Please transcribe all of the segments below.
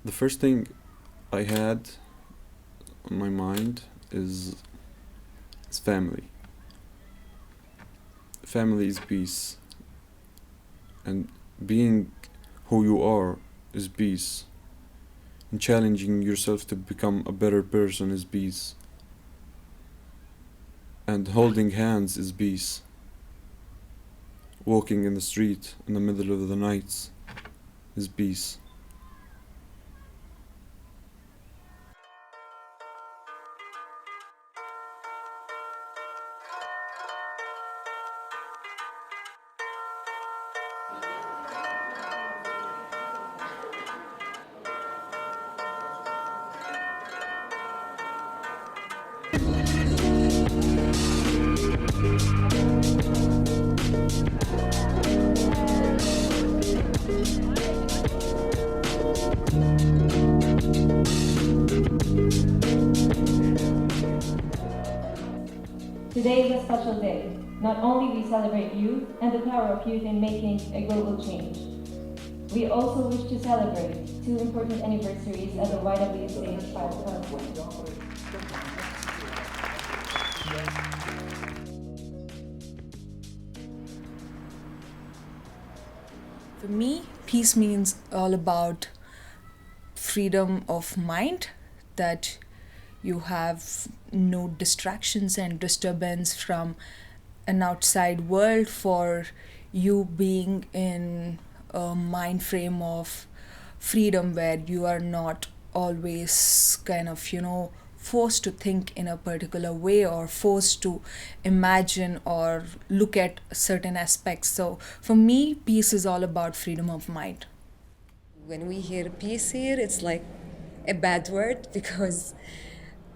The first thing I had on my mind is family. Family is peace, and being who you are is peace, and challenging yourself to become a better person is peace, and holding hands is peace. Walking in the street in the middle of the night is peace. Today is a special day. Not only we celebrate youth and the power of youth in making a global change, we also wish to celebrate two important anniversaries at the YWCA of Palestine. For me, peace means all about freedom of mind, that you have no distractions and disturbance from an outside world, for you being in a mind frame of freedom where you are not always kind of, forced to think in a particular way or forced to imagine or look at certain aspects. So for me, peace is all about freedom of mind. When we hear peace here, it's like a bad word because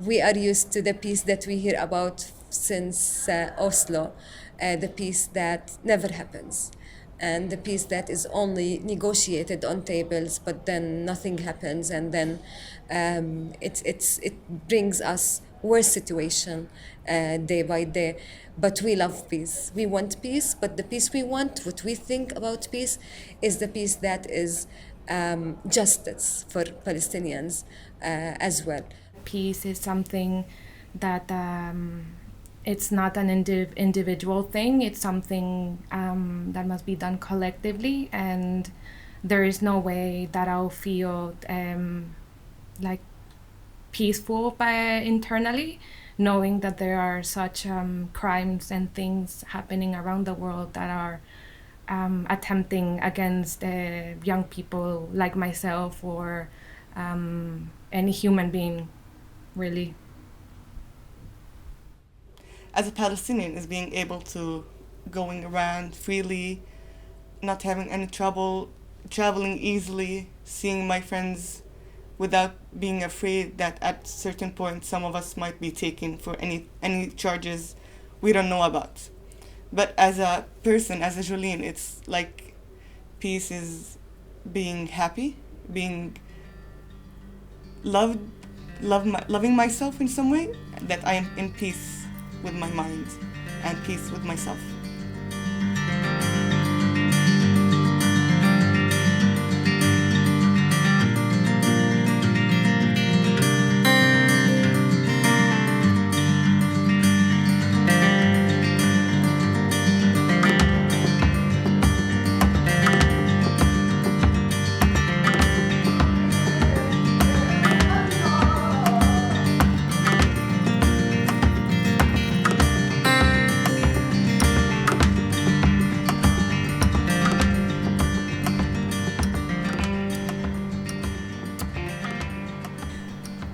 we are used to the peace that we hear about since Oslo, the peace that never happens, and the peace that is only negotiated on tables, but then nothing happens, and then it brings us worse situation day by day. But we love peace. We want peace, but the peace we want, what we think about peace, is the peace that is justice for Palestinians as well. Peace is something that it's not an individual thing. It's something that must be done collectively, and there is no way that I'll feel like peaceful internally, knowing that there are such crimes and things happening around the world that are attempting against young people like myself or any human being, really. As a Palestinian, is being able to going around freely, not having any trouble, traveling easily, seeing my friends without being afraid that at certain point some of us might be taken for any charges we don't know about. But as a person, as a Jolene, it's like peace is being happy, being loving myself in some way, that I am in peace with my mind and peace with myself.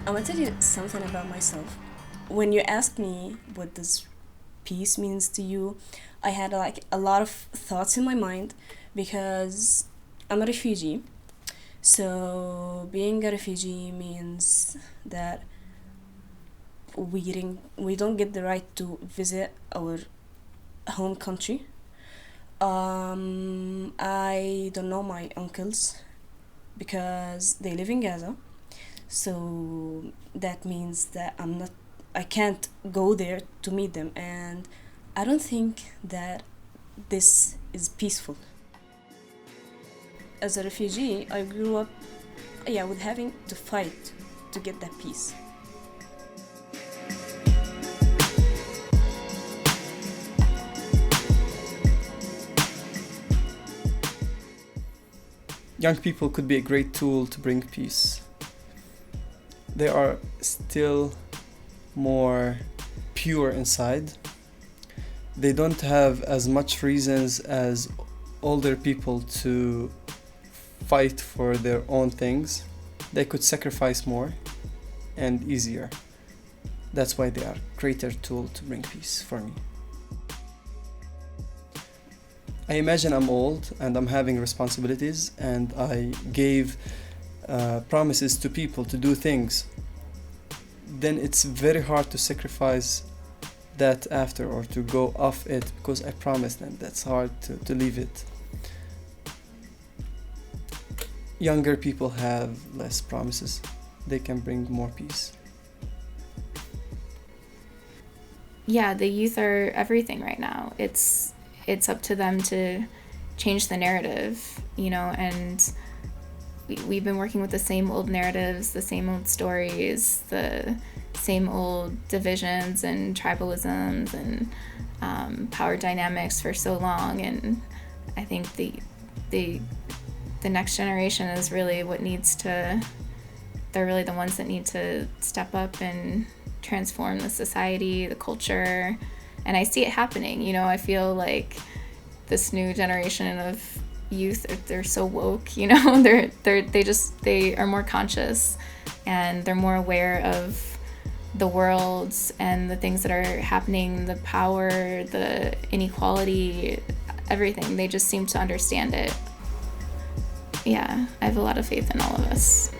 I want to tell you something about myself. When you asked me what does peace means to you, I had like a lot of thoughts in my mind because I'm a refugee. So being a refugee means that we don't get the right to visit our home country. I don't know my uncles because they live in Gaza. So that means that I can't go there to meet them, and I don't think that this is peaceful. As a refugee, I grew up with having to fight to get that peace. Young people could be a great tool to bring peace. They are still more pure inside. They don't have as much reasons as older people to fight for their own things. They could sacrifice more and easier. That's why they are a greater tool to bring peace for me. I imagine I'm old and I'm having responsibilities, and I gave promises to people to do things. Then it's very hard to sacrifice that after, or to go off it because I promised, and that's hard to leave it. Younger people have less promises. They can bring more peace. Yeah, the youth are everything right now. It's up to them to change the narrative, and we've been working with the same old narratives, the same old stories, the same old divisions and tribalisms and power dynamics for so long. And I think the next generation is really they're really the ones that need to step up and transform the society, the culture. And I see it happening. I feel like this new generation of youth, they're so woke. They are more conscious, and they're more aware of the world and the things that are happening, the power, the inequality, everything. They just seem to understand it. Yeah, I have a lot of faith in all of us.